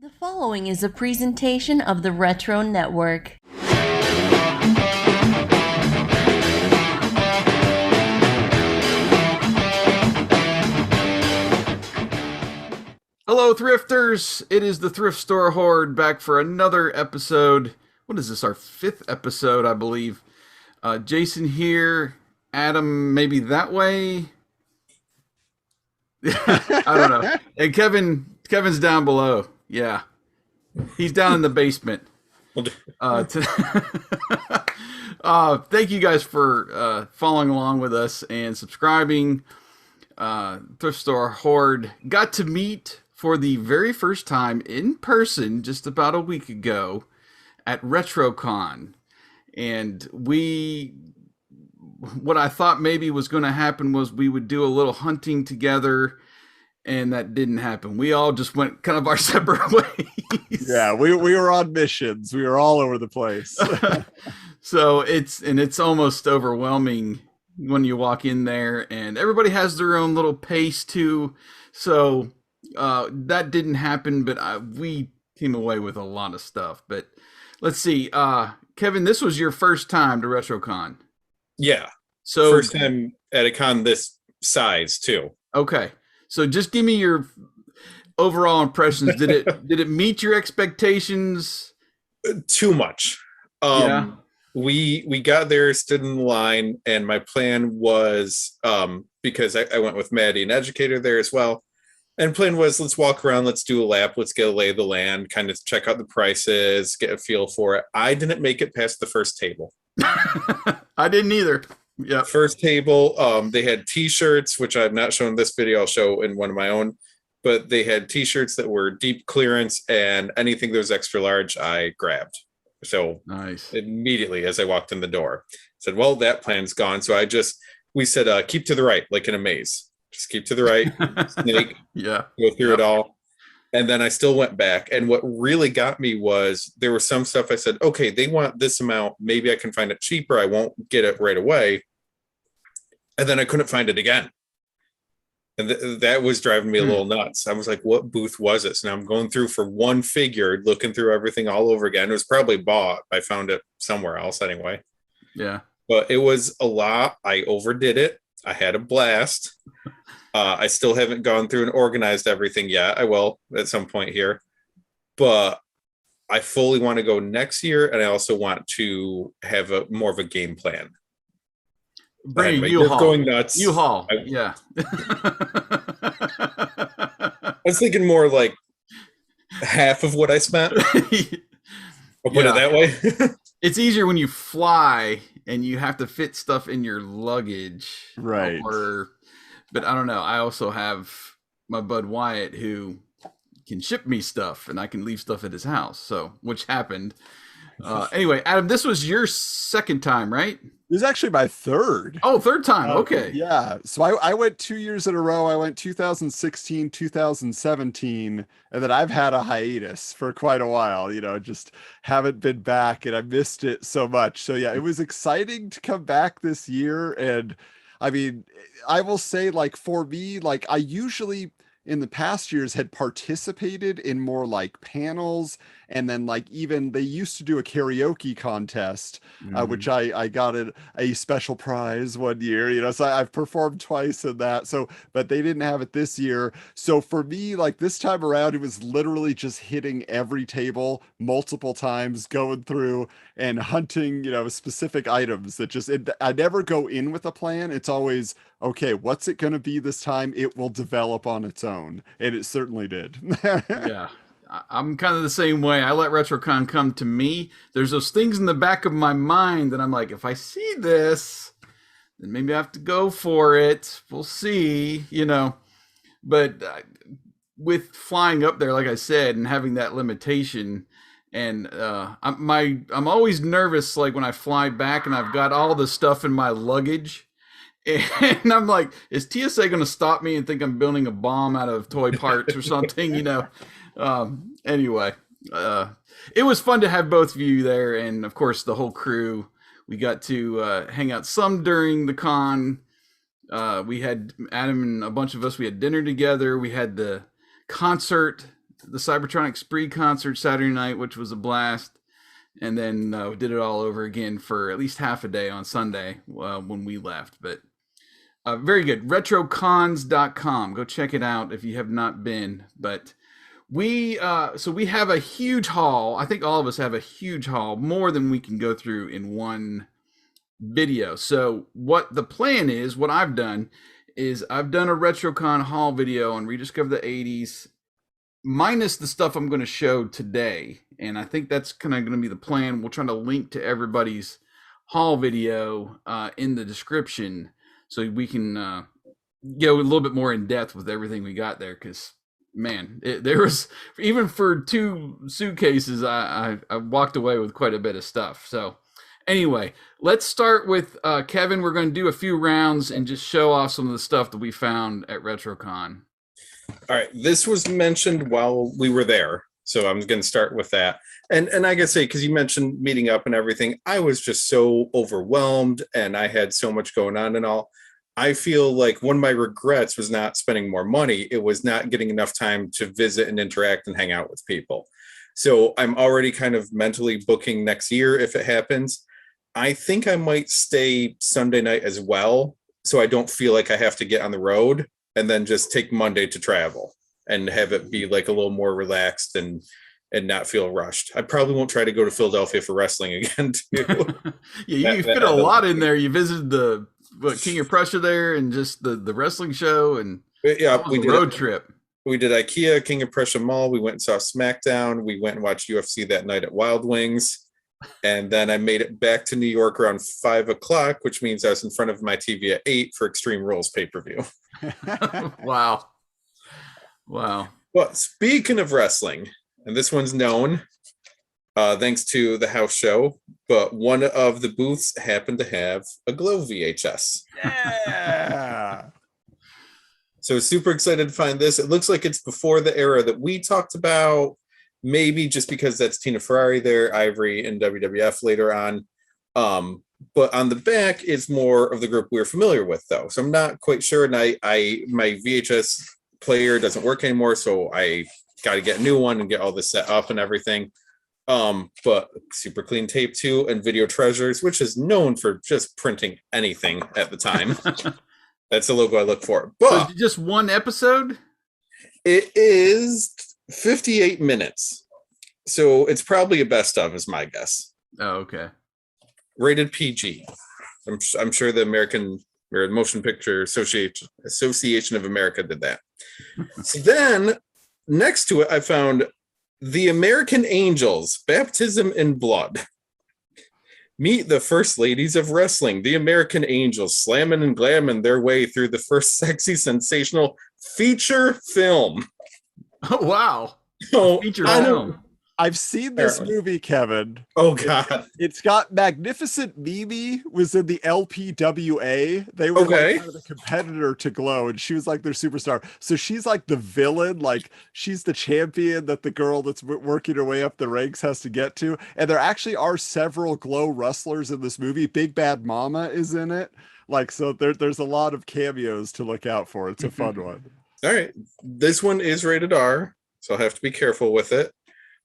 The following is a presentation of the Retro Network. Hello, thrifters! It is the Thrift Store Horde back for another episode. What is this, our fifth episode, I believe? Jason here, Adam maybe that way? I don't know. And Kevin's down below. Yeah. He's down in the basement. Thank you guys for following along with us and subscribing. Thrift Store Horde got to meet for the very first time in person just about a week ago at RetroCon. And what I thought maybe was going to happen was we would do a little hunting together, and that didn't happen. We all just went kind of our separate ways. Yeah, we were on missions. We were all over the place. So it's almost overwhelming when you walk in there, and everybody has their own little pace too. So that didn't happen, but we came away with a lot of stuff. But let's see, Kevin, this was your first time to RetroCon. Yeah. So first time at a con this size too. Okay. So just give me your overall impressions. Did it meet your expectations? Too much. Yeah. We got there, stood in the line, and my plan was because I went with Maddie, an educator there as well. And plan was, let's walk around, let's do a lap, let's get a lay of the land, kind of check out the prices, get a feel for it. I didn't make it past the first table. I didn't either. Yeah. First table, they had t-shirts, which I've not shown in this video, I'll show in one of my own, but they had t-shirts that were deep clearance, and anything that was extra large, I grabbed. So nice. Immediately as I walked in the door, I said, well, that plan's gone. So we said, keep to the right, like in a maze. Just keep to the right, snake, yeah, go through it all. And then I still went back. And what really got me was there was some stuff I said, okay, they want this amount. Maybe I can find it cheaper. I won't get it right away. And then I couldn't find it again. And that was driving me a little nuts. I was like, what booth was this? And I'm going through for one figure, looking through everything all over again. It was probably bought. I found it somewhere else anyway. Yeah. But it was a lot. I overdid it. I had a blast. I still haven't gone through and organized everything yet. I will at some point here. But I fully want to go next year. And I also want to have more of a game plan. Bring U-Haul. Going nuts. U-Haul. Yeah. I was thinking more like half of what I spent. I'll put it that way. It's easier when you fly and you have to fit stuff in your luggage. Right. But I don't know. I also have my bud Wyatt who can ship me stuff, and I can leave stuff at his house. So, which happened. Anyway, Adam, this was your second time, right? This is actually my third. Oh, third time. Okay. Yeah. So I went 2 years in a row. I went 2016, 2017, and then I've had a hiatus for quite a while, just haven't been back, and I missed it so much. So yeah, it was exciting to come back this year. And I mean, I will say, like, for me, like, I usually in the past years had participated in more like panels, and then like even they used to do a karaoke contest, which I got a special prize one year, so I've performed twice in that. So, but they didn't have it this year. So for me, like this time around, it was literally just hitting every table multiple times, going through and hunting, specific items that I never go in with a plan. It's always, okay, what's it going to be this time? It will develop on its own. And it certainly did. Yeah. I'm kind of the same way. I let RetroCon come to me. There's those things in the back of my mind that I'm like, if I see this, then maybe I have to go for it. We'll see, But with flying up there, like I said, and having that limitation, and I'm always nervous, like when I fly back and I've got all the stuff in my luggage. And I'm like, is TSA going to stop me and think I'm building a bomb out of toy parts or something, Anyway, it was fun to have both of you there. And of course, the whole crew. We got to hang out some during the con. We had Adam and a bunch of us. We had dinner together. We had the concert the Cybertronic Spree concert Saturday night, which was a blast. And then we did it all over again for at least half a day on Sunday when we left. But very good. Retrocons.com. Go check it out if you have not been. But we have a huge haul. I think all of us have a huge haul, more than we can go through in one video. So what the plan is, what I've done is I've done a RetroCon haul video on Rediscover the 80s, minus the stuff I'm going to show today. And I think that's kind of going to be the plan. We'll try to link to everybody's haul video in the description so we can go a little bit more in depth with everything we got there. Because, man, there was, even for 2 suitcases, I walked away with quite a bit of stuff. So anyway, let's start with Kevin. We're going to do a few rounds and just show off some of the stuff that we found at RetroCon. All right, this was mentioned while we were there, so I'm going to start with that. And I gotta say, because you mentioned meeting up and everything, I was just so overwhelmed, and I had so much going on and all. I feel like one of my regrets was not spending more money. It was not getting enough time to visit and interact and hang out with people. So I'm already kind of mentally booking next year if it happens. I think I might stay Sunday night as well, so I don't feel like I have to get on the road, and then just take Monday to travel and have it be like a little more relaxed and not feel rushed. I probably won't try to go to Philadelphia for wrestling again too. Yeah, you fit a lot in there. You visited the King of Prussia there, and just the wrestling show, and yeah, we did road trip. We did IKEA, King of Prussia Mall. We went and saw SmackDown. We went and watched UFC that night at Wild Wings. And then I made it back to New York around 5 o'clock, which means I was in front of my TV at 8 for Extreme Rules pay-per-view. Wow. Well, speaking of wrestling, and this one's known thanks to the house show, but one of the booths happened to have a Glow VHS. Yeah. So super excited to find this. It looks like it's before the era that we talked about. Maybe just because that's Tina Ferrari there, Ivory in WWF later on. But on the back is more of the group we're familiar with, though. So I'm not quite sure. And my VHS player doesn't work anymore, so I got to get a new one and get all this set up and everything. But super clean tape too, and Video Treasures, which is known for just printing anything at the time. That's the logo I look for. But so just one episode? It is 58 minutes. So it's probably a best of, is my guess. Oh, okay. Rated PG. I'm sure the American or Motion Picture Association of America did that. So then next to it, I found The American Angels, Baptism in Blood. Meet the first ladies of wrestling, the American Angels, slamming and glamming their way through the first sexy, sensational feature film. Oh, wow. Oh, Feature film. I've seen this movie, Kevin. Oh, God. It's got Magnificent Mimi was in the LPWA. They were like kind of the competitor to Glow, and she was like their superstar. So she's like the villain, like she's the champion that the girl that's working her way up the ranks has to get to. And there actually are several Glow wrestlers in this movie. Big Bad Mama is in it. Like, so there's a lot of cameos to look out for. It's a fun one. All right. This one is rated R, so I'll have to be careful with it.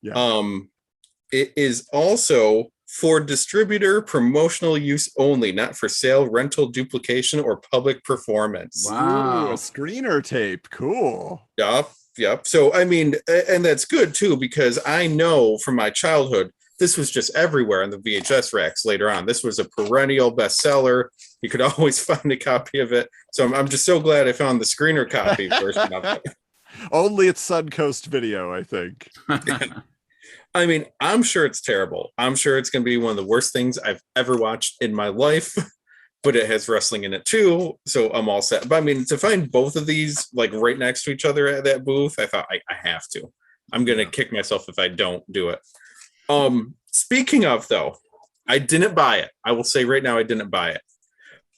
Yeah. It is also for distributor promotional use only, not for sale, rental, duplication, or public performance. Wow. Ooh, a screener tape. Cool. Yep. So, I mean, and that's good too, because I know from my childhood, this was just everywhere in the VHS racks later on. This was a perennial bestseller. You could always find a copy of it. So I'm just so glad I found the screener copy version of it. Only at Suncoast Video, I think. I mean, I'm sure it's terrible. I'm sure it's going to be one of the worst things I've ever watched in my life, but it has wrestling in it too. So I'm all set. But I mean, to find both of these like right next to each other at that booth, I thought I have to. I'm going to kick myself if I don't do it. Speaking of, though, I didn't buy it. I will say right now, I didn't buy it.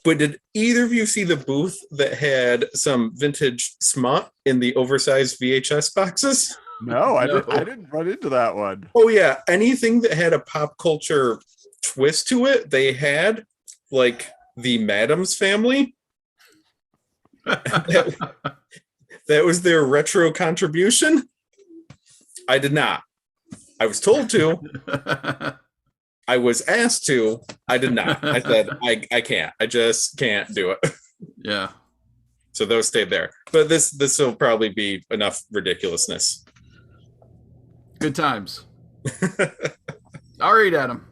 But did either of you see the booth that had some vintage smut in the oversized VHS boxes? No, I didn't run into that one. Oh, yeah. Anything that had a pop culture twist to it, they had, like the Madams Family. That was their retro contribution. I did not. I was told to. I was asked to. I did not. I said, I can't. I just can't do it. Yeah. So those stayed there. But this will probably be enough ridiculousness. Good times. All right, Adam.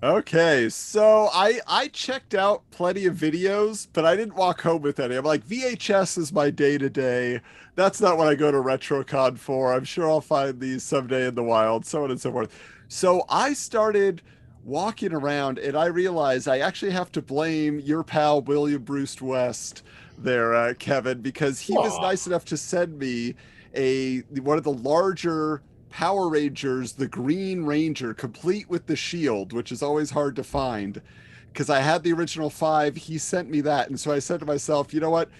Okay, so I checked out plenty of videos, but I didn't walk home with any. I'm like, VHS is my day to day. That's not what I go to RetroCon for. I'm sure I'll find these someday in the wild, so on and so forth. So I started walking around, and I realized I actually have to blame your pal William Bruce West there, Kevin, because he was Aw. nice enough to send me one of the larger Power Rangers, the Green Ranger, complete with the shield, which is always hard to find. Because I had the original 5, he sent me that. And so I said to myself, you know what?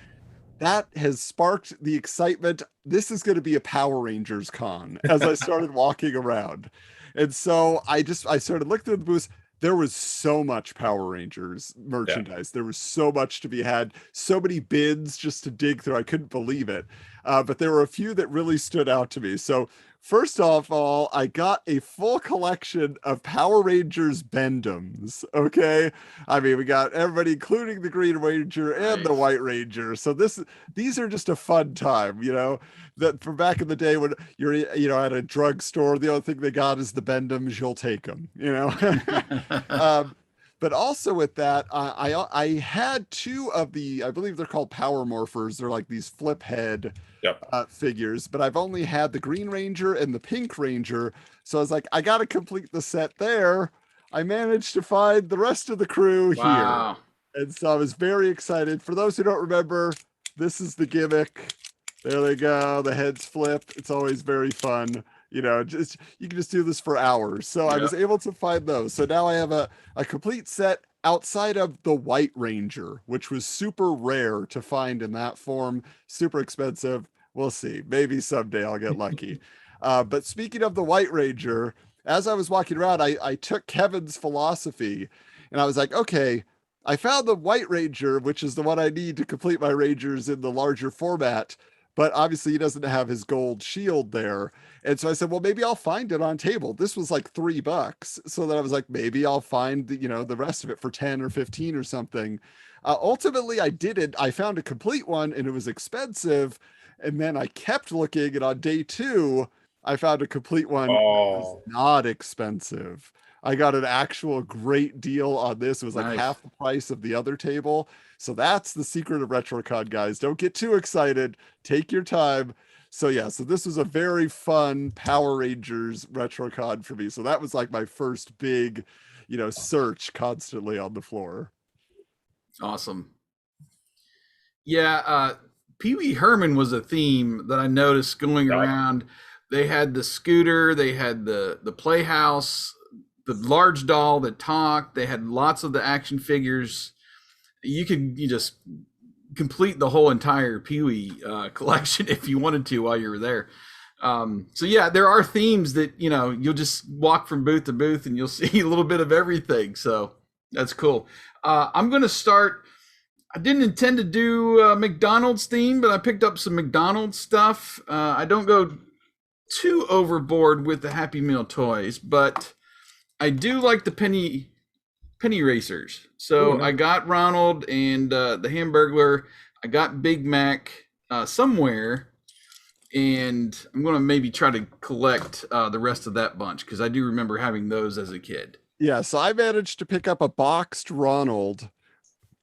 That has sparked the excitement. This is going to be a Power Rangers con as I started walking around. And so I started looking through the booths. There was so much Power Rangers merchandise. There was so much to be had, so many bins just to dig through. I couldn't believe it. But there were a few that really stood out to me. So first of all, I got a full collection of Power Rangers Bendums. Okay. I mean, we got everybody, including the Green Ranger and the Nice. White Ranger. So these are just a fun time, that from back in the day when you're, at a drugstore, the only thing they got is the Bendums, you'll take them, But also with that, I had 2 of I believe they're called Power Morphers. They're like these flip head Yep. figures, but I've only had the Green Ranger and the Pink Ranger. So I was like, I got to complete the set there. I managed to find the rest of the crew here. Wow. And so I was very excited. For those who don't remember, this is the gimmick. There they go. The heads flip. It's always very fun. You can just do this for hours. So I Yeah. was able to find those. So now I have a complete set outside of the White Ranger, which was super rare to find in that form, super expensive. We'll see. Maybe someday I'll get lucky. But speaking of the White Ranger, as I was walking around, I took Kevin's philosophy and I was like, okay, I found the White Ranger, which is the one I need to complete my Rangers in the larger format. But obviously he doesn't have his gold shield there. And so I said, well, maybe I'll find it on table. This was like $3. So then I was like, maybe I'll find the rest of it for 10 or 15 or something. Ultimately I didn't. I found a complete one and it was expensive. And then I kept looking, and on day 2, I found a complete one that was not expensive. I got an actual great deal on this. It was like Nice. half the price of the other table. So that's the secret of RetroCon, guys. Don't get too excited. Take your time. So yeah, so this was a very fun Power Rangers RetroCon for me. So that was like my first big, search constantly on the floor. Awesome. Yeah, Pee Wee Herman was a theme that I noticed going Yeah. around. They had the scooter, they had the playhouse, the large doll that talked. They had lots of the action figures. You just complete the whole entire Pee Wee collection if you wanted to while you were there. So yeah, there are themes that you'll just walk from booth to booth and you'll see a little bit of everything. So that's cool. I'm gonna start. I didn't intend to do a McDonald's theme, but I picked up some McDonald's stuff. I don't go too overboard with the Happy Meal toys, but I do like the penny racers. So Ooh, nice. I got Ronald and the Hamburglar. I got Big Mac somewhere, and I'm gonna maybe try to collect the rest of that bunch because I do remember having those as a kid. Yeah, so I managed to pick up a boxed Ronald.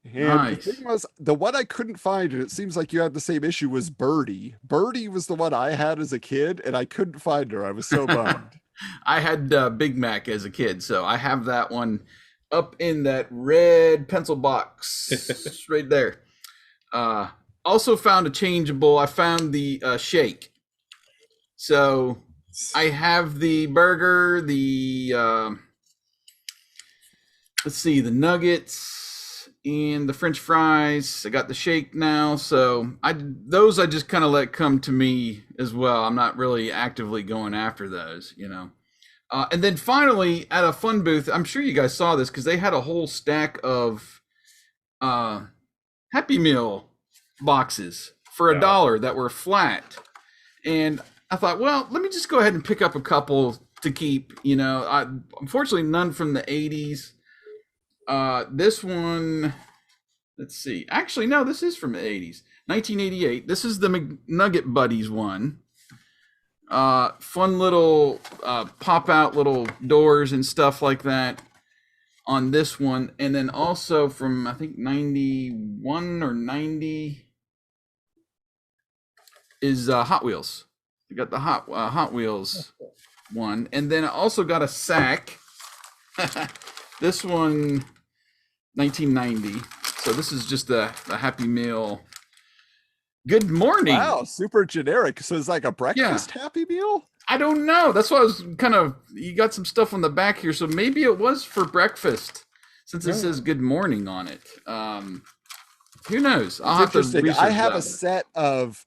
And Nice. the thing was, the one I couldn't find, and it seems like you had the same issue, was Birdie. Birdie was the one I had as a kid, and I couldn't find her. I was so bummed. I had Big Mac as a kid, so I have that one up in that red pencil box right there. Also found a changeable. I found the shake. So I have the burger, the let's see, the nuggets and the French fries. I got the shake now, so I just kind of let come to me as well. I'm not really actively going after those, And then finally, at a fun booth, I'm sure you guys saw this because they had a whole stack of Happy Meal boxes for Yeah. $1 that were flat. And I thought, well, let me just go ahead and pick up a couple to keep. Unfortunately, none from the 80s. This one, let's see. Actually, no, this is from the 80s. 1988. This is the McNugget Buddies one. Fun little pop out little doors and stuff like that on this one. And then also from, I think, 91 or 90 is Hot Wheels. You got the Hot Wheels one. And then I also got a sack. This one, 1990. So this is just the Happy Meal. Good morning. Wow, super generic. So it's like a breakfast Happy Meal? I don't know. That's why I was you got some stuff on the back here. So maybe it was for breakfast since it says good morning on it. Who knows? I'll have to research I have that. a set of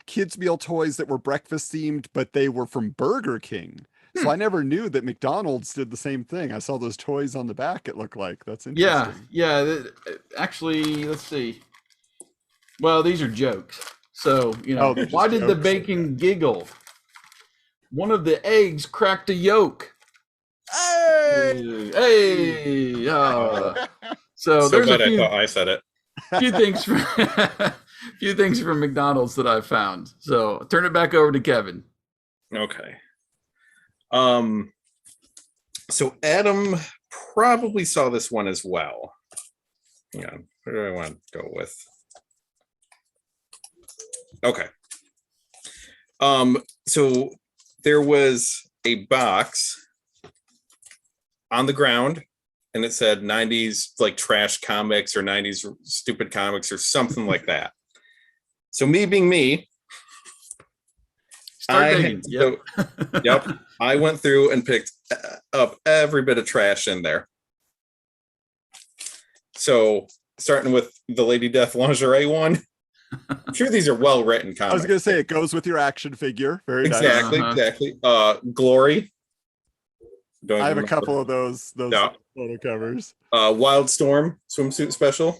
kids meal toys that were breakfast themed, but they were from Burger King. So I never knew that McDonald's did the same thing. I saw those toys on the back. It looked like that's interesting. Yeah. Actually, let's see. Well, these are jokes. So, why did the bacon giggle? One of the eggs cracked a yolk. Hey! So there's glad a I thought I said it. few things from McDonald's that I found. So I'll turn it back over to Kevin. Okay. So Adam probably saw this one as well. Yeah, where do I want to go with? Okay. So there was a box on the ground and it said 90s like trash comics or 90s stupid comics or something like that. So me being me, Yep. I went through and picked up every bit of trash in there. So starting with the Lady Death lingerie one. I'm sure these are well written comics. I was going to say it goes with your action figure. Very exactly, nice. Exactly. Glory. I have a couple of those photo covers. Wildstorm swimsuit special.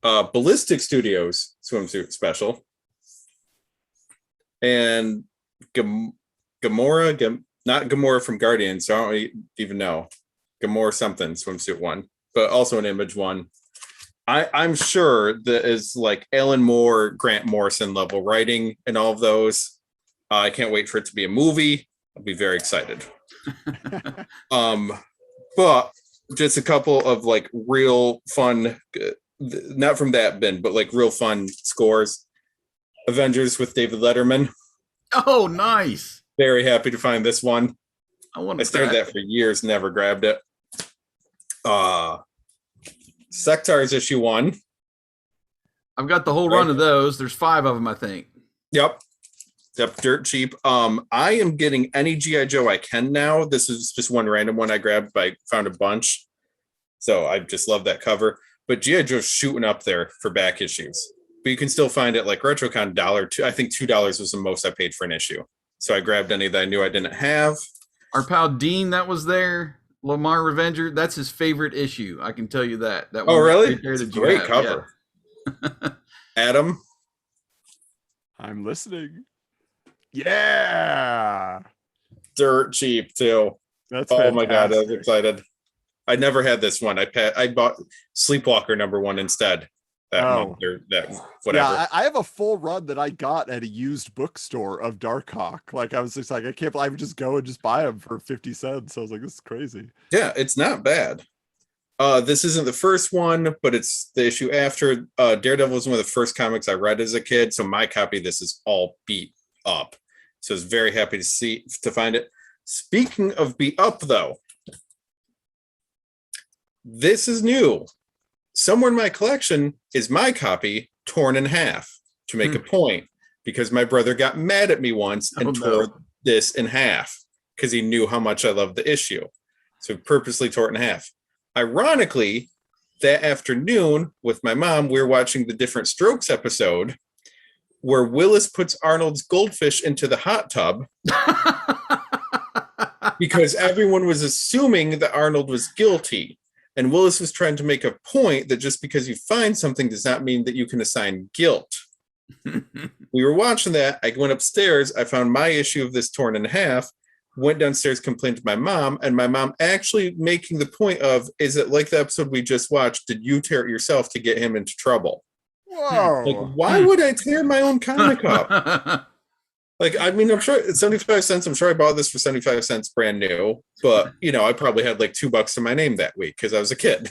Ballistic Studios swimsuit special. And Gamora, not Gamora from Guardians, so I don't even know. Gamora something swimsuit one, but also an Image one. I'm sure that is like Alan Moore, Grant Morrison level writing and all of those. I can't wait for it to be a movie. I'll be very excited. But just a couple of like real fun, not from that bin, but like real fun scores. Avengers with David Letterman. Oh, nice. Very happy to find this one. I started that for years, never grabbed it. Sectars issue 1. I've got the whole run of those. There's 5 of them, I think. Yep, dirt cheap. I am getting any G.I. Joe I can now. This is just one random one I grabbed, but I found a bunch. So I just love that cover. But G.I. Joe's shooting up there for back issues. But you can still find it like RetroCon $1. I think $2 was the most I paid for an issue. So I grabbed any that I knew I didn't have. Our pal Dean that was there, Lamar Revenger, that's his favorite issue. I can tell you that. Oh, really? It's a great cover. Yeah. Adam? I'm listening. Yeah. Dirt cheap, too. That's fantastic. My God, I was excited. I never had this one. I bought Sleepwalker #1 instead. That month or that whatever. Yeah, I have a full run that I got at a used bookstore of Darkhawk. Like I was just like, I can't believe I would just go and just buy them for 50 cents. So I was like, this is crazy. Yeah, it's not bad. This isn't the first one, but it's the issue after. Daredevil was one of the first comics I read as a kid, so my copy of this is all beat up. So I was very happy to find it. Speaking of beat up, though, this is new. Somewhere in my collection is my copy torn in half to make a point because my brother got mad at me once and tore this in half because he knew how much I loved the issue. So purposely tore it in half. Ironically, that afternoon with my mom, we were watching the Different Strokes episode where Willis puts Arnold's goldfish into the hot tub because everyone was assuming that Arnold was guilty. And Willis was trying to make a point that just because you find something does not mean that you can assign guilt. We were watching that. I went upstairs. I found my issue of this torn in half. Went downstairs, complained to my mom, and my mom actually making the point of, is it like the episode we just watched? Did you tear it yourself to get him into trouble? Whoa. Like, why would I tear my own comic up? Like, I mean, I'm sure it's 75 cents. I'm sure I bought this for 75 cents brand new, but I probably had like $2 to my name that week because I was a kid.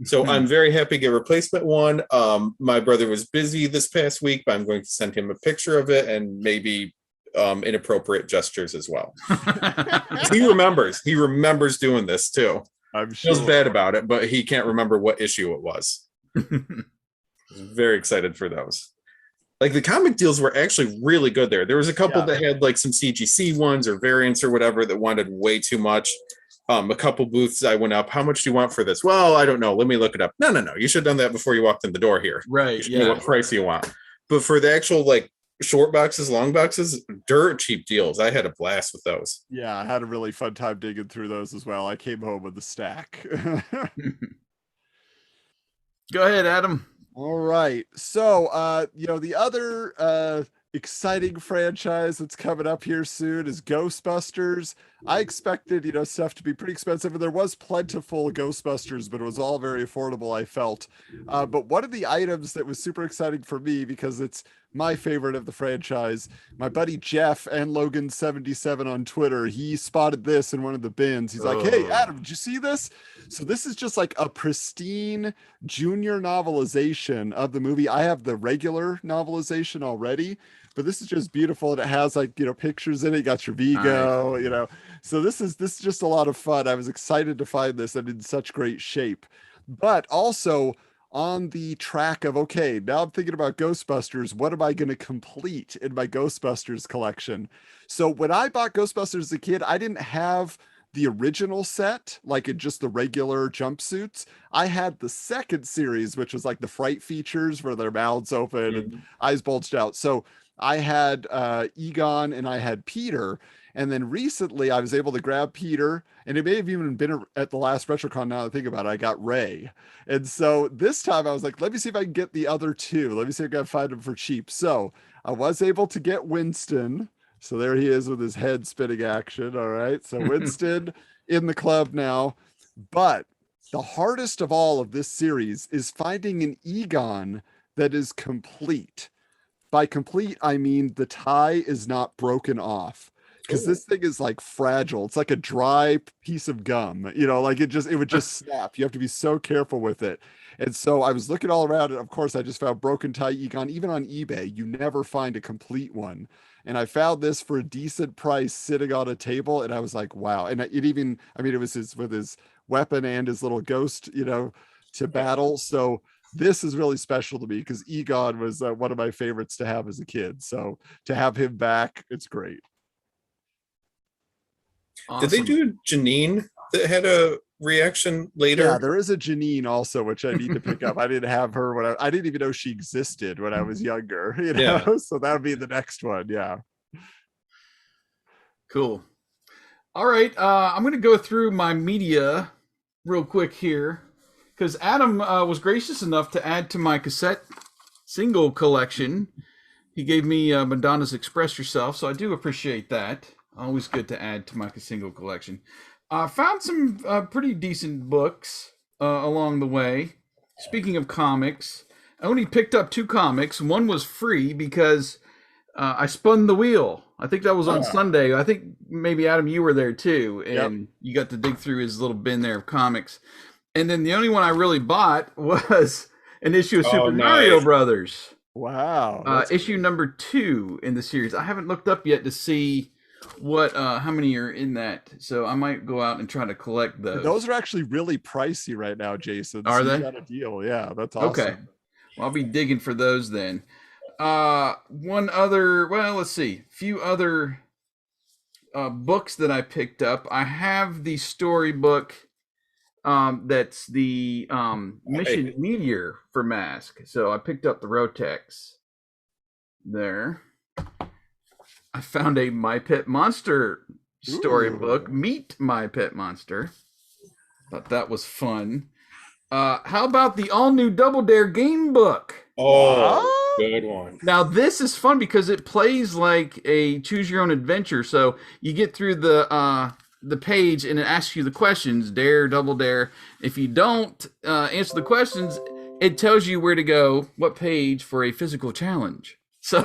So I'm very happy to get a replacement one. My brother was busy this past week, but I'm going to send him a picture of it and maybe inappropriate gestures as well. He remembers doing this too. I'm sure. Feels bad about it, but he can't remember what issue it was. Very excited for those. Like the comic deals were actually really good there. There was a couple that had like some CGC ones or variants or whatever that wanted way too much. A couple booths I went up. How much do you want for this? Well, I don't know. Let me look it up. No. You should have done that before you walked in the door here. Right. You should know what price you want. But for the actual like short boxes, long boxes, dirt cheap deals. I had a blast with those. Yeah, I had a really fun time digging through those as well. I came home with a stack. Go ahead, Adam. All right. So, the other exciting franchise that's coming up here soon is Ghostbusters. I expected, stuff to be pretty expensive, and there was plentiful Ghostbusters, but it was all very affordable, I felt. But one of the items that was super exciting for me, because it's my favorite of the franchise, my buddy Jeff and Logan77 on Twitter, he spotted this in one of the bins. He's like, "Hey, Adam, did you see this?" So this is just like a pristine junior novelization of the movie. I have the regular novelization already, but this is just beautiful, and it has like pictures in it. You got your Vigo, so this is just a lot of fun. I was excited to find this and in such great shape, but also on the track of, okay, now I'm thinking about Ghostbusters. What am I going to complete in my Ghostbusters collection? So when I bought Ghostbusters as a kid, I didn't have the original set, like in just the regular jumpsuits. I had the second series, which was like the fright features where their mouths open and eyes bulged out. So I had Egon and I had Peter. And then recently I was able to grab Peter, and it may have even been at the last RetroCon. Now that I think about it, I got Ray. And so this time I was like, let me see if I can get the other two. Let me see if I can find them for cheap. So I was able to get Winston. So there he is with his head spinning action. All right. So Winston in the club now. But the hardest of all of this series is finding an Egon that is complete. By complete, I mean the tie is not broken off. Because this thing is like fragile. It's like a dry piece of gum, like it would just snap. You have to be so careful with it. And so I was looking all around, and of course I just found broken tie Egon. Even on eBay, you never find a complete one. And I found this for a decent price sitting on a table, and I was like, wow. And it was with his weapon and his little ghost, to battle. So this is really special to me because Egon was one of my favorites to have as a kid. So to have him back, it's great. Awesome. Did they do Janine that had a reaction later? Yeah, there is a Janine also, which I need to pick up. I didn't have her when I didn't even know she existed when I was younger, Yeah. So that would be the next one. Yeah. Cool. All right. I'm going to go through my media real quick here because Adam was gracious enough to add to my cassette single collection. He gave me Madonna's Express Yourself, so I do appreciate that. Always good to add to my single collection. Found some pretty decent books along the way. Speaking of comics, I only picked up 2 comics. One was free because I spun the wheel. I think that was on Sunday. I think maybe, Adam, you were there too. And you got to dig through his little bin there of comics. And then the only one I really bought was an issue of Super Mario Brothers. Wow. Issue number 2 in the series. I haven't looked up yet to see what how many are in that, so I might go out and try to collect those. Those are actually really pricey right now, Jason. Are they? You got a deal. Yeah, that's awesome. Okay, well, I'll be digging for those then. One other, well, let's see, few other books that I picked up. I have the storybook that's the Mission Meteor for Mask, so I picked up the Rotex there. I found a My Pet Monster storybook. Meet My Pet Monster. Thought that was fun. How about the all-new Double Dare game book? Oh, Good one. Now this is fun because it plays like a choose your own adventure. So you get through the page and it asks you the questions, dare, double dare. If you don't answer the questions, it tells you where to go, what page for a physical challenge. So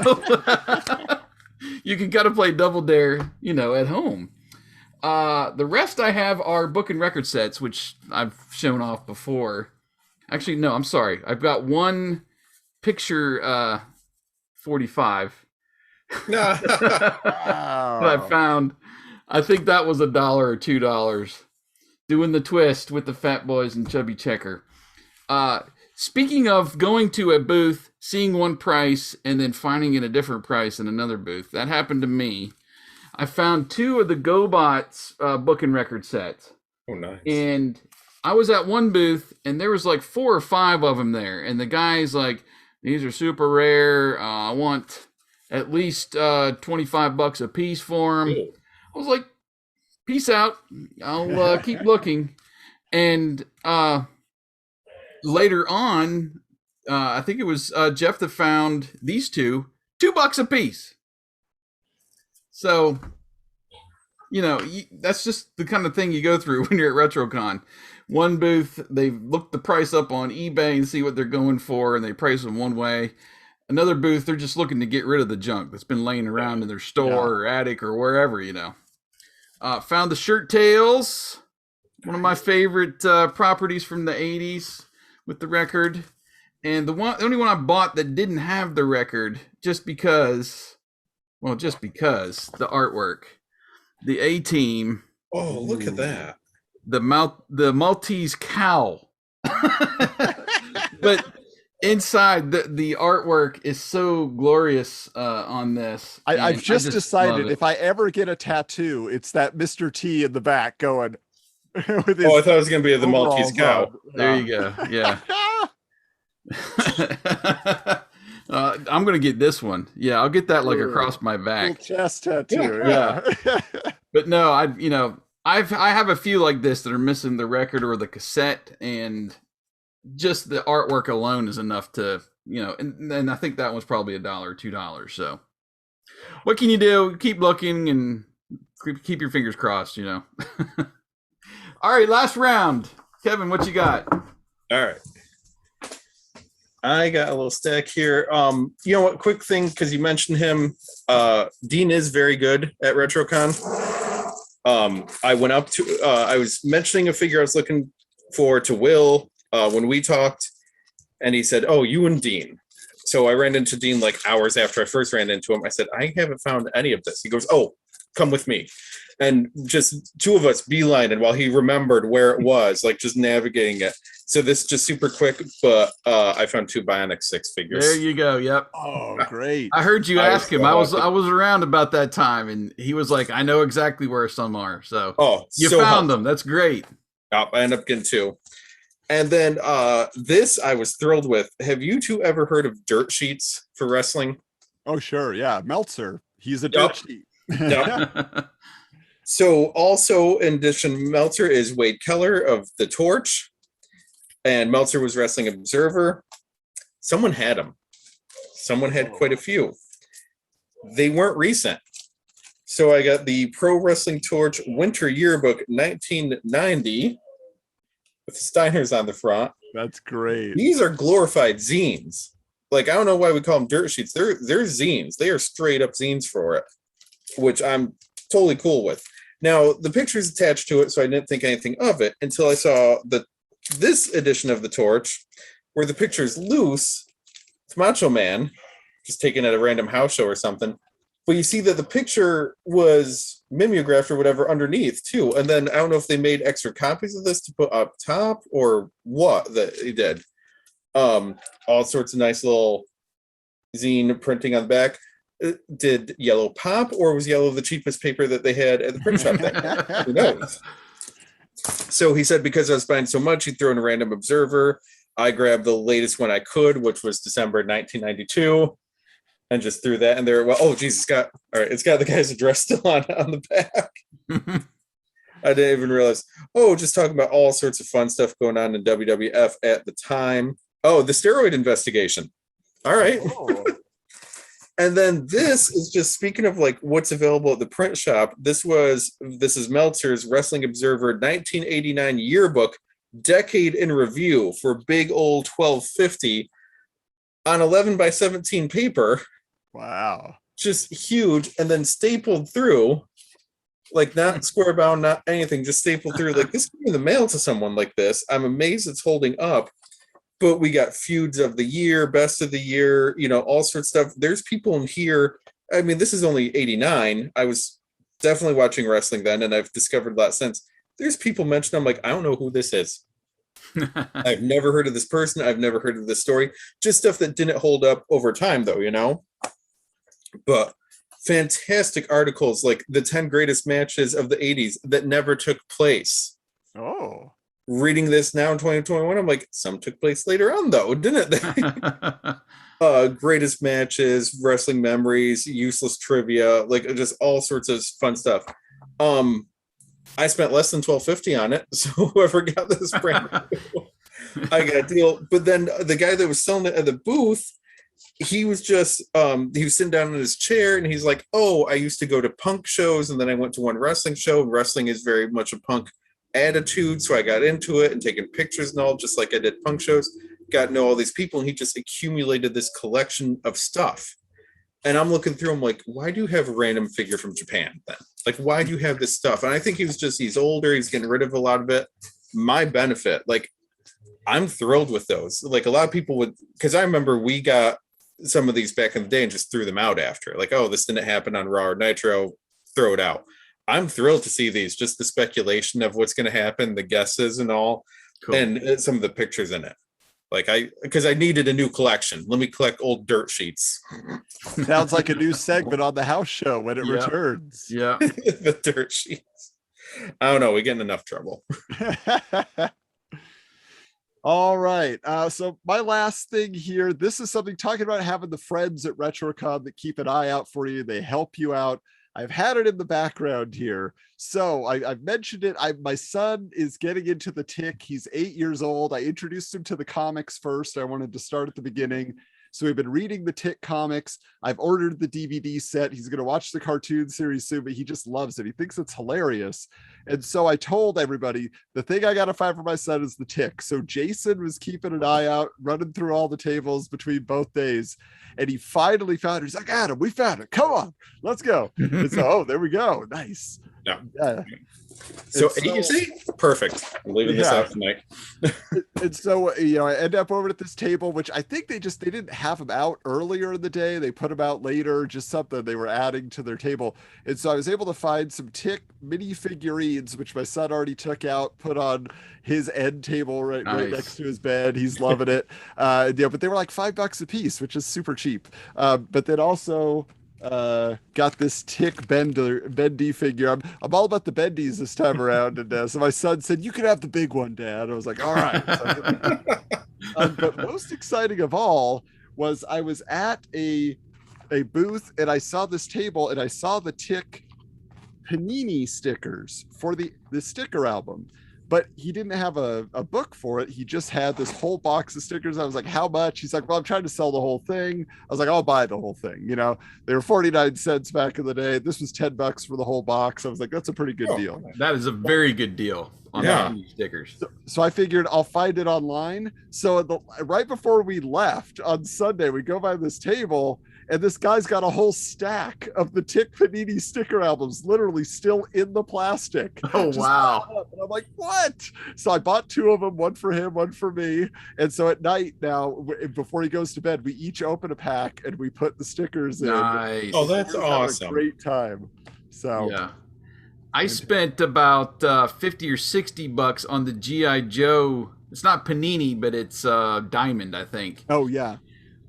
you can kind of play double dare, at home. The rest I have are book and record sets, which I've shown off before. Actually, no, I'm sorry. I've got one picture 45 Wow. that I found. I think that was $1 or $2. Doing the twist with the Fat Boys and Chubby Checker. Speaking of going to a booth, seeing one price, and then finding it a different price in another booth, that happened to me. I found 2 of the GoBots book and record sets. Oh, nice. And I was at one booth, and there was like 4 or 5 of them there. And the guy's like, these are super rare. I want at least $25 a piece for them. Cool. I was like, peace out. I'll keep looking. And later on, I think it was Jeff that found these $2 a piece. So, that's just the kind of thing you go through when you're at RetroCon. One booth, they look the price up on eBay and see what they're going for, and they price them one way. Another booth, they're just looking to get rid of the junk that's been laying around in their store or attic or wherever, Found the Shirt Tails, one of my favorite properties from the 80s with the record. And the only one I bought that didn't have the record, just because the artwork, the A-Team. Oh, look at that. The Maltese cow. But inside the artwork is so glorious on this. I've just decided love it. if I ever get a tattoo, it's that Mr. T in the back going with his Oh, I thought it was going to be the Maltese overalls cow. on. There you go. Yeah. I'm gonna get this one. Yeah, I'll get that like across my Little back. chest tattoo. Yeah. Yeah. But no, I have a few like this that are missing the record or the cassette, and just the artwork alone is enough to, and I think that one's probably $1 or $2. So what can you do? Keep looking and keep your fingers crossed, All right, last round. Kevin, what you got? All right. I got a little stack here. You know what? Quick thing, because you mentioned him. Dean is very good at RetroCon. I went up to. I was mentioning a figure I was looking for to Will when we talked, and he said, "Oh, you and Dean." So I ran into Dean like hours after I first ran into him. I said, "I haven't found any of this." He goes, "Oh, come with me." And just 2 of us beeline, and while he remembered where it was, like just navigating it. So this is just super quick, but I found 2 Bionic 6 figures. There you go. Yep. Oh, great. I heard you ask him. I was awesome. around about that time, and he was like, "I know exactly where some are." So you so found them. That's great. I ended up getting 2. And then this I was thrilled with. Have you 2 ever heard of dirt sheets for wrestling? Oh, sure. Yeah. Meltzer. He's a Yup. dirt sheet. Yep. So also in addition, Meltzer is Wade Keller of The Torch, and Meltzer was Wrestling Observer. Someone had them. Someone had quite a few. They weren't recent. So I got the Pro Wrestling Torch Winter Yearbook 1990 with Steiners on the front. That's great. These are glorified zines. Like, I don't know why we call them dirt sheets. They're zines. They are straight up zines for it, which I'm totally cool with. Now, the picture's attached to it, so I didn't think anything of it until I saw this edition of the Torch, where the picture's loose. It's Macho Man, just taken at a random house show or something. But you see that the picture was mimeographed or whatever underneath, too. And then I don't know if they made extra copies of this to put up top or what that they did. All sorts of nice little zine printing on the back. Did yellow pop, or was yellow the cheapest paper that they had at the print shop there? Who knows? So he said because I was buying so much, he'd throw in a random observer. I grabbed the latest one I could, which was December 1992, and just threw that in there. Well, oh geez, it's got the guy's address still on the back. I didn't even realize. Oh, just talking about all sorts of fun stuff going on in WWF at the time. Oh, the steroid investigation. All right. Oh, And then this is just speaking of like what's available at the print shop. This is Meltzer's Wrestling Observer 1989 yearbook, decade in review for big old 1250 on 11 by 17 paper, wow. just huge, and then stapled through, like not square bound, not anything, just stapled through. Like this came in the mail to someone like this. I'm amazed it's holding up. But we got feuds of the year, best of the year, all sorts of stuff. There's people in here. I mean, this is only 89. I was definitely watching wrestling then, and I've discovered a lot since. There's people mentioned, I'm like, I don't know who this is. I've never heard of this person. I've never heard of this story. Just stuff that didn't hold up over time, though, But fantastic articles like the 10 greatest matches of the 80s that never took place. Oh. Reading this now in 2021, I'm like, some took place later on, though, didn't they? Greatest matches, wrestling memories, useless trivia, like just all sorts of fun stuff. I spent less than $12.50 on it, so whoever got this brand new, I got a deal. But then the guy that was selling it at the booth, he was just he was sitting down in his chair and he's like, oh, I used to go to punk shows and then I went to one wrestling show. Wrestling is very much a punk attitude, so I got into it and taking pictures and all, just like I did punk shows. Got to know all these people, and he just accumulated this collection of stuff. And I'm looking through, I'm like, why do you have a random figure from Japan then? Like, why do you have this stuff? And I think he's older, he's getting rid of a lot of it. My benefit, like, I'm thrilled with those. Like, a lot of people would, because I remember we got some of these back in the day and just threw them out after. Like, oh, this didn't happen on Raw or Nitro, throw it out. I'm thrilled to see these, just the speculation of what's going to happen, the guesses and all, cool. And some of the pictures in it. Like because I needed a new collection. Let me collect old dirt sheets. Sounds like a new segment on the house show when it returns. Yeah. The dirt sheets. I don't know. We get in enough trouble. All right. So my last thing here, this is something talking about having the friends at RetroCon that keep an eye out for you. They help you out. I've had it in the background here. So I've mentioned it. My son is getting into the Tick. He's 8 years old. I introduced him to the comics first. I wanted to start at the beginning. So we've been reading the Tick comics. I've ordered the DVD set. He's going to watch the cartoon series soon, but he just loves it. He thinks it's hilarious. And so I told everybody, the thing I got to find for my son is the Tick. So Jason was keeping an eye out, running through all the tables between both days. And he finally found it. He's like, Adam, we found it. Come on, let's go. And so, there we go. Nice. Yeah. So you see, perfect. I'm leaving this out tonight. And so, I end up over at this table, which I think they didn't have them out earlier in the day. They put them out later, just something they were adding to their table. And so I was able to find some Tick mini figurines, which my son already took out, put on his end table right next to his bed. He's loving it. But they were like $5 a piece, which is super cheap. But then also got this Tick bendy figure. I'm all about the bendies this time around, and so my son said, "You can have the big one, Dad." I was like, "All right." But most exciting of all was I was at a booth and I saw this table and I saw the Tick Panini stickers for the sticker album. But he didn't have a book for it. He just had this whole box of stickers. I was like, how much? He's like, well, I'm trying to sell the whole thing. I was like, I'll buy the whole thing. They were 49 cents back in the day. This was $10 for the whole box. I was like, that's a pretty good deal. That is a very good deal on the stickers. So I figured I'll find it online. So right before we left on Sunday, we go by this table and this guy's got a whole stack of the Tick Panini sticker albums, literally still in the plastic. Oh, wow. And I'm like, what? So I bought 2 of them, one for him, one for me. And so at night now, before he goes to bed, we each open a pack and we put the stickers in. Nice. Oh, that's awesome. Great time. So yeah. I spent about $50 or $60 on the G.I. Joe. It's not Panini, but it's Diamond, I think. Oh, yeah.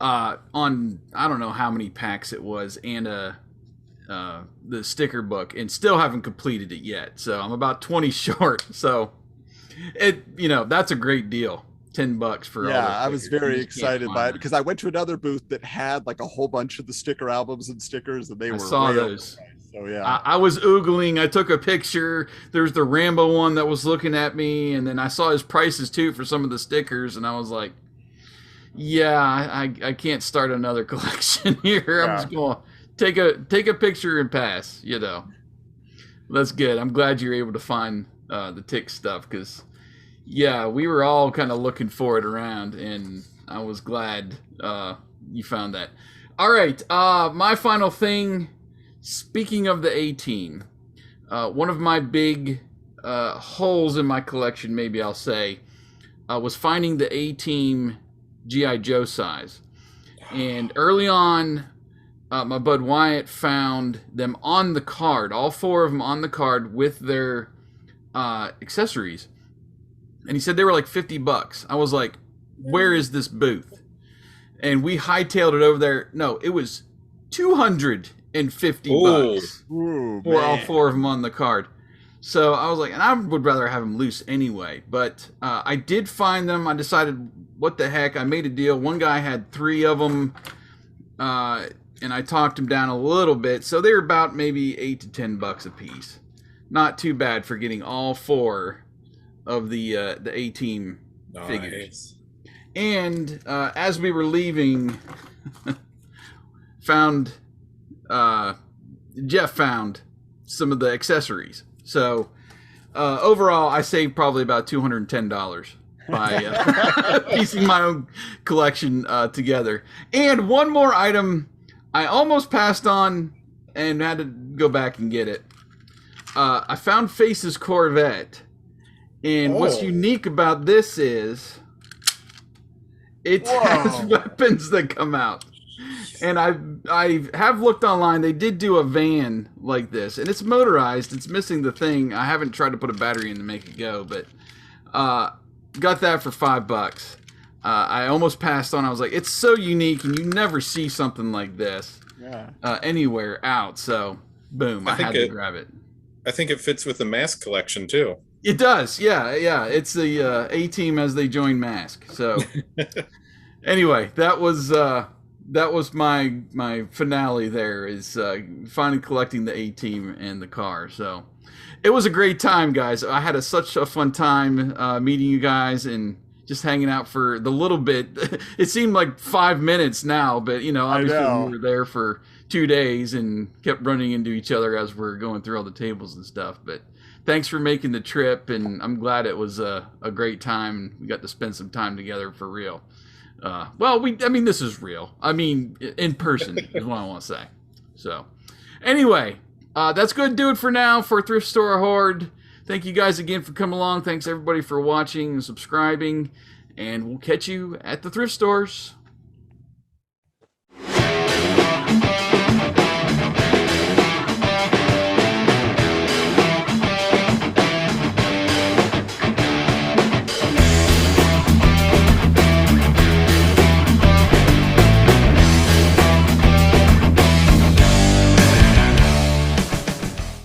On I don't know how many packs it was, and the sticker book, and still haven't completed it yet. So I'm about 20 short. So that's a great deal. $10 for all. Yeah, I was very excited by it because I went to another booth that had like a whole bunch of the sticker albums and stickers, and I saw those. So yeah, I was oogling. I took a picture. There's the Rambo one that was looking at me, and then I saw his prices too for some of the stickers, and I was like, Yeah, I can't start another collection here. I'm Yeah. just going to take a picture and pass. You know, that's good. I'm glad you're able to find the tick stuff because, yeah, we were all kind of looking for it around, and I was glad you found that. All right, my final thing. Speaking of the A-Team, one of my big holes in my collection, maybe I'll say, was finding the A-Team G.I. Joe size. And early on, my bud Wyatt found them on the card, all four of them on the card with their accessories. And he said they were like $50. I was like, where is this booth? And we hightailed it over there. No, it was $250 Ooh, for all man. four of them on the card. So I was like, and I would rather have them loose anyway. But I did find them. I decided, what the heck? I made a deal. One guy had 3 of them, and I talked him down a little bit. So they were about maybe $8 to $10 a piece. Not too bad for getting all 4 of the A-Team figures. Nice. And as we were leaving, Jeff found some of the accessories. So overall, I saved probably about $210 by piecing my own collection together. And one more item I almost passed on and had to go back and get it. I found Face's Corvette. And what's unique about this is it has weapons that come out. And I have looked online. They did do a van like this, and it's motorized. It's missing the thing. I haven't tried to put a battery in to make it go, but got that for $5. I almost passed on. I was like, it's so unique, and you never see something like this anywhere out. So, boom, I had to grab it. I think it fits with the mask collection too. It does, yeah. It's the A-Team as they join Mask. So, anyway, that was my finale. There is finally collecting the A-Team and the car. So, it was a great time, guys. I had such a fun time meeting you guys and just hanging out for the little bit. It seemed like 5 minutes now, but obviously we were there for 2 days and kept running into each other as we're going through all the tables and stuff. But thanks for making the trip, and I'm glad it was a great time. We got to spend some time together for real. This is real. I mean, in person is what I want to say. So, anyway, that's going to do it for now for Thrift Store Horde. Thank you guys again for coming along. Thanks everybody for watching and subscribing, and we'll catch you at the thrift stores.